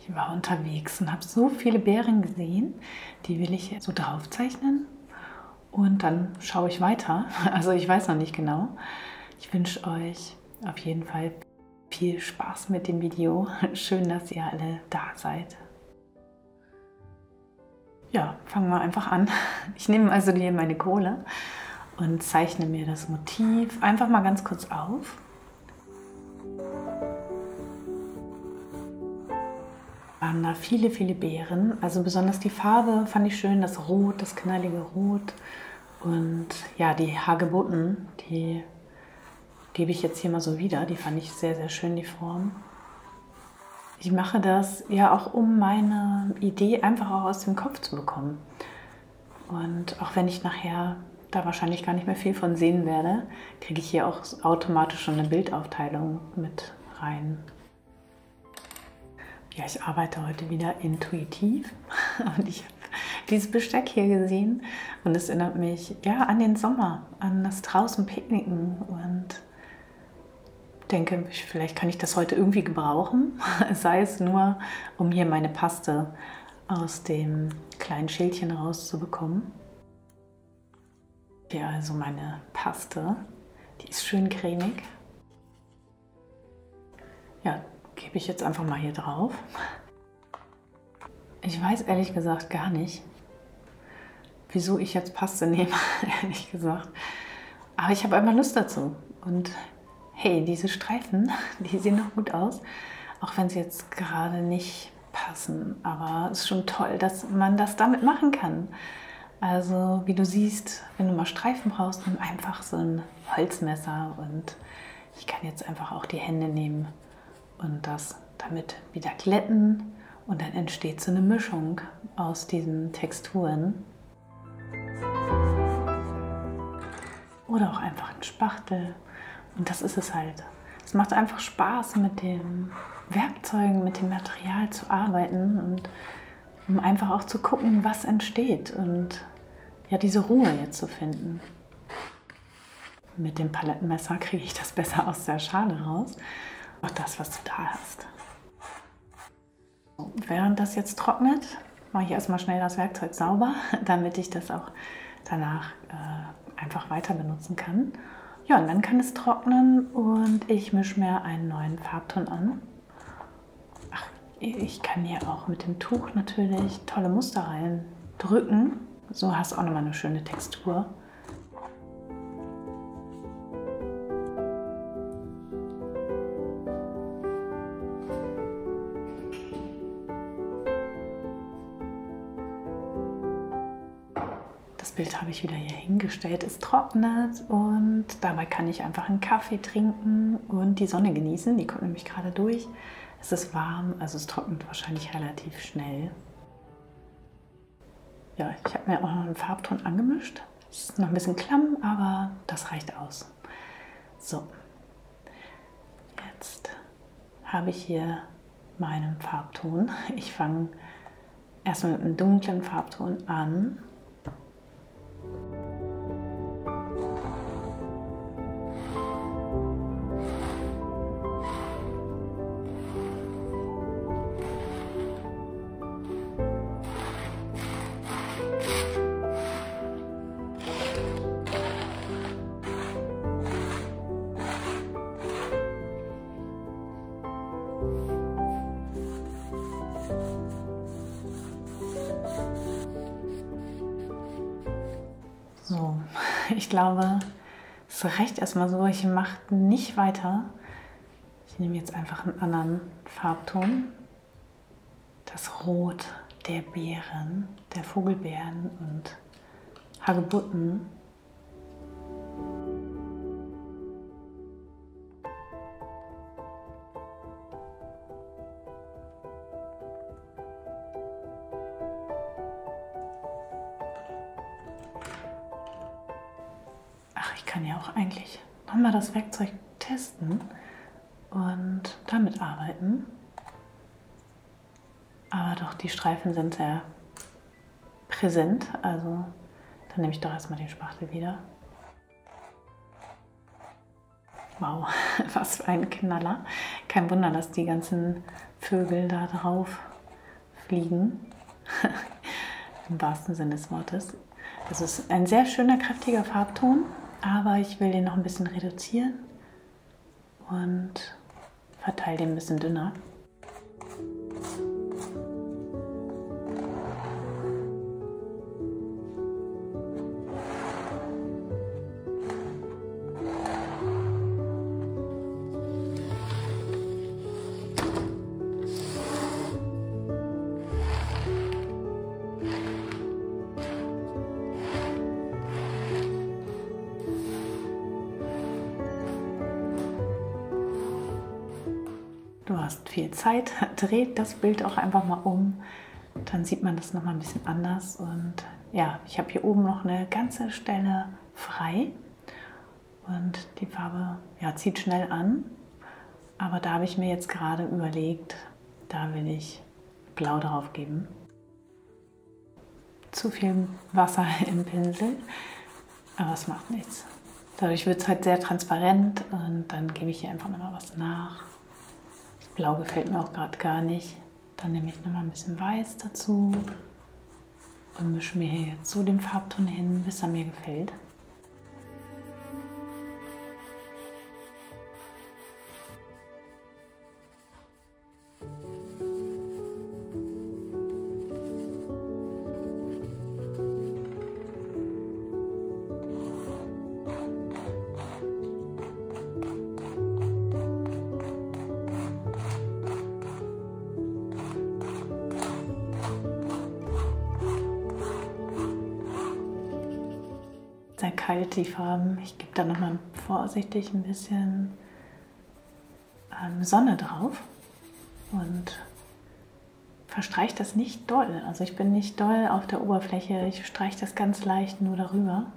Ich war unterwegs und habe so viele Beeren gesehen, die will ich so draufzeichnen und dann schaue ich weiter. Also ich weiß noch nicht genau. Ich wünsche euch auf jeden Fall viel Spaß mit dem Video. Schön, dass ihr alle da seid. Ja, fangen wir einfach an. Ich nehme also hier meine Kohle und zeichne mir das Motiv einfach mal ganz kurz auf. Waren da viele, viele Beeren. Also besonders die Farbe fand ich schön, das Rot, das knallige Rot. Und ja, die Hagebutten, die gebe ich jetzt hier mal so wieder. Die fand ich sehr, sehr schön, die Form. Ich mache das ja auch, um meine Idee einfach auch aus dem Kopf zu bekommen. Und auch wenn ich nachher da wahrscheinlich gar nicht mehr viel von sehen werde, kriege ich hier auch automatisch schon eine Bildaufteilung mit rein. Ja, ich arbeite heute wieder intuitiv und ich habe dieses Besteck hier gesehen und es erinnert mich ja an den Sommer, an das draußen Picknicken und denke, vielleicht kann ich das heute irgendwie gebrauchen, sei es nur, um hier meine Paste aus dem kleinen Schälchen rauszubekommen. Hier also meine Paste, die ist schön cremig. Ja, gebe ich jetzt einfach mal hier drauf. Ich weiß ehrlich gesagt gar nicht, wieso ich jetzt Paste nehme, ehrlich gesagt. Aber ich habe einmal Lust dazu und hey, diese Streifen, die sehen noch gut aus, auch wenn sie jetzt gerade nicht passen. Aber es ist schon toll, dass man das damit machen kann. Also wie du siehst, wenn du mal Streifen brauchst, nimm einfach so ein Holzmesser und ich kann jetzt einfach auch die Hände nehmen und das damit wieder glätten und dann entsteht so eine Mischung aus diesen Texturen. Oder auch einfach ein Spachtel. Und das ist es halt. Es macht einfach Spaß, mit den Werkzeugen, mit dem Material zu arbeiten und um einfach auch zu gucken, was entsteht und ja, diese Ruhe jetzt zu finden. Mit dem Palettenmesser kriege ich das besser aus der Schale raus. Auch das, was du da hast. Während das jetzt trocknet, mache ich erstmal schnell das Werkzeug sauber, damit ich das auch danach einfach weiter benutzen kann. Ja, und dann kann es trocknen und ich mische mir einen neuen Farbton an. Ach, ich kann hier auch mit dem Tuch natürlich tolle Muster reindrücken. So hast du auch nochmal eine schöne Textur. Das Bild habe ich wieder hier hingestellt, es trocknet und dabei kann ich einfach einen Kaffee trinken und die Sonne genießen. Die kommt nämlich gerade durch. Es ist warm, also es trocknet wahrscheinlich relativ schnell. Ja, ich habe mir auch noch einen Farbton angemischt. Es ist noch ein bisschen klamm, aber das reicht aus. So, jetzt habe ich hier meinen Farbton. Ich fange erstmal mit einem dunklen Farbton an. So, ich glaube, es reicht erstmal so. Ich mache nicht weiter. Ich nehme jetzt einfach einen anderen Farbton. Das Rot der Beeren, der Vogelbeeren und Hagebutten. Ich kann ja auch eigentlich nochmal das Werkzeug testen und damit arbeiten. Aber doch, die Streifen sind sehr präsent, also dann nehme ich doch erstmal den Spachtel wieder. Wow, was für ein Knaller. Kein Wunder, dass die ganzen Vögel da drauf fliegen, im wahrsten Sinne des Wortes. Es ist ein sehr schöner, kräftiger Farbton, aber ich will den noch ein bisschen reduzieren und verteile den ein bisschen dünner. Du hast viel Zeit, dreht das Bild auch einfach mal um, dann sieht man das noch mal ein bisschen anders. Und ja, ich habe hier oben noch eine ganze Stelle frei und die Farbe zieht schnell an, aber da habe ich mir jetzt gerade überlegt, da will ich Blau drauf geben. Zu viel Wasser im Pinsel, aber es macht nichts. Dadurch wird es halt sehr transparent und dann gebe ich hier einfach noch mal was nach. Blau gefällt mir auch gerade gar nicht. Dann nehme ich noch mal ein bisschen Weiß dazu und mische mir hier jetzt so den Farbton hin, bis er mir gefällt. Sehr kalt die Farben. Ich gebe da nochmal vorsichtig ein bisschen Sonne drauf und verstreiche das nicht doll. Also ich bin nicht doll auf der Oberfläche, ich streiche das ganz leicht nur darüber.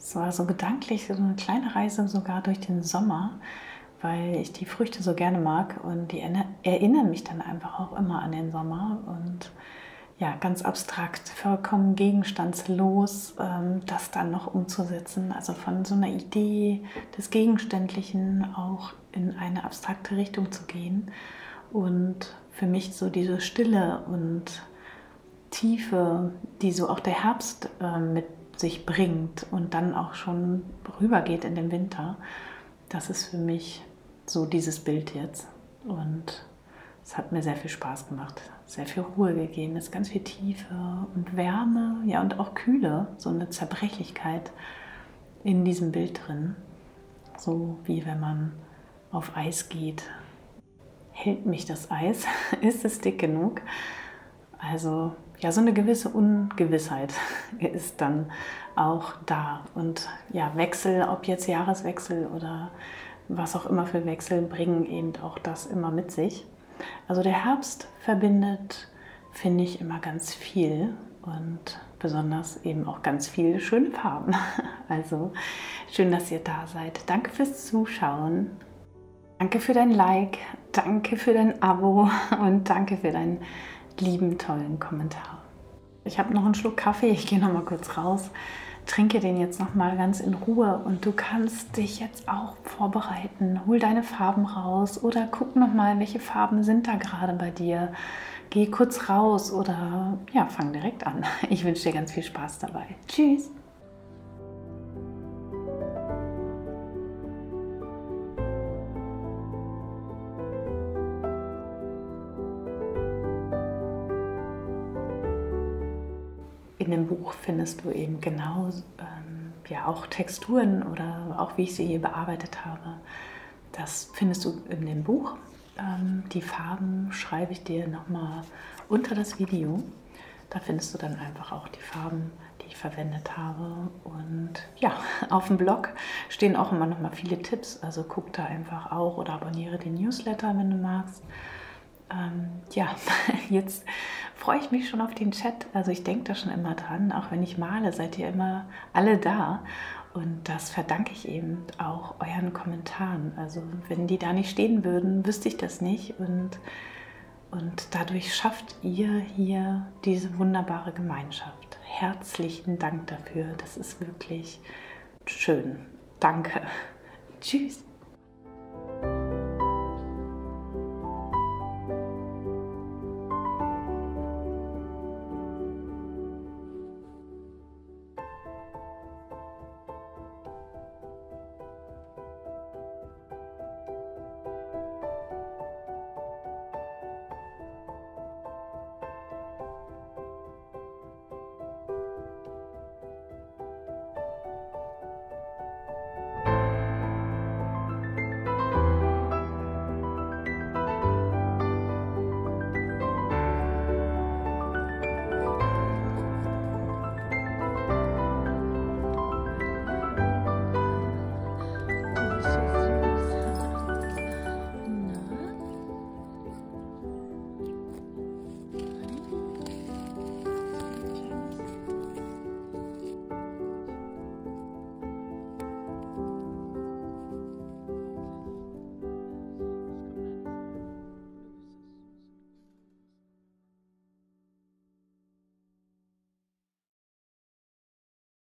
Es war so gedanklich so eine kleine Reise sogar durch den Sommer, weil ich die Früchte so gerne mag und die erinnern mich dann einfach auch immer an den Sommer und ja, ganz abstrakt, vollkommen gegenstandslos, das dann noch umzusetzen, also von so einer Idee des Gegenständlichen auch in eine abstrakte Richtung zu gehen. und für mich so diese Stille und Tiefe, die so auch der Herbst mit sich bringt und dann auch schon rübergeht in den Winter, das ist für mich so dieses Bild jetzt. Und es hat mir sehr viel Spaß gemacht, sehr viel Ruhe gegeben, es ist ganz viel Tiefe und Wärme, ja, und auch Kühle, so eine Zerbrechlichkeit in diesem Bild drin. So wie wenn man auf Eis geht. Hält mich das Eis? Ist es dick genug? Also ja, so eine gewisse Ungewissheit ist dann auch da. Und ja, Wechsel, ob jetzt Jahreswechsel oder was auch immer für Wechsel, bringen eben auch das immer mit sich. Also der Herbst verbindet, finde ich, immer ganz viel und besonders eben auch ganz viele schöne Farben. Also schön, dass ihr da seid. Danke fürs Zuschauen. Danke für dein Like, danke für dein Abo und danke für deinen lieben, tollen Kommentar. Ich habe noch einen Schluck Kaffee, ich gehe noch mal kurz raus, trinke den jetzt noch mal ganz in Ruhe und du kannst dich jetzt auch vorbereiten. Hol deine Farben raus oder guck noch mal, welche Farben sind da gerade bei dir. Geh kurz raus oder ja, fang direkt an. Ich wünsche dir ganz viel Spaß dabei. Tschüss! In dem Buch findest du eben genau ja, auch Texturen oder auch wie ich sie hier bearbeitet habe. Das findest du in dem Buch. Die Farben schreibe ich dir nochmal unter das Video. Da findest du dann einfach auch die Farben, die ich verwendet habe. Und ja, auf dem Blog stehen auch immer nochmal viele Tipps. Also guck da einfach auch oder abonniere den Newsletter, wenn du magst. Ja, jetzt freue ich mich schon auf den Chat. Also ich denke da schon immer dran, auch wenn ich male, seid ihr immer alle da. Und das verdanke ich eben auch euren Kommentaren. Also wenn die da nicht stehen würden, wüsste ich das nicht. Und dadurch schafft ihr hier diese wunderbare Gemeinschaft. Herzlichen Dank dafür. Das ist wirklich schön. Danke. Tschüss.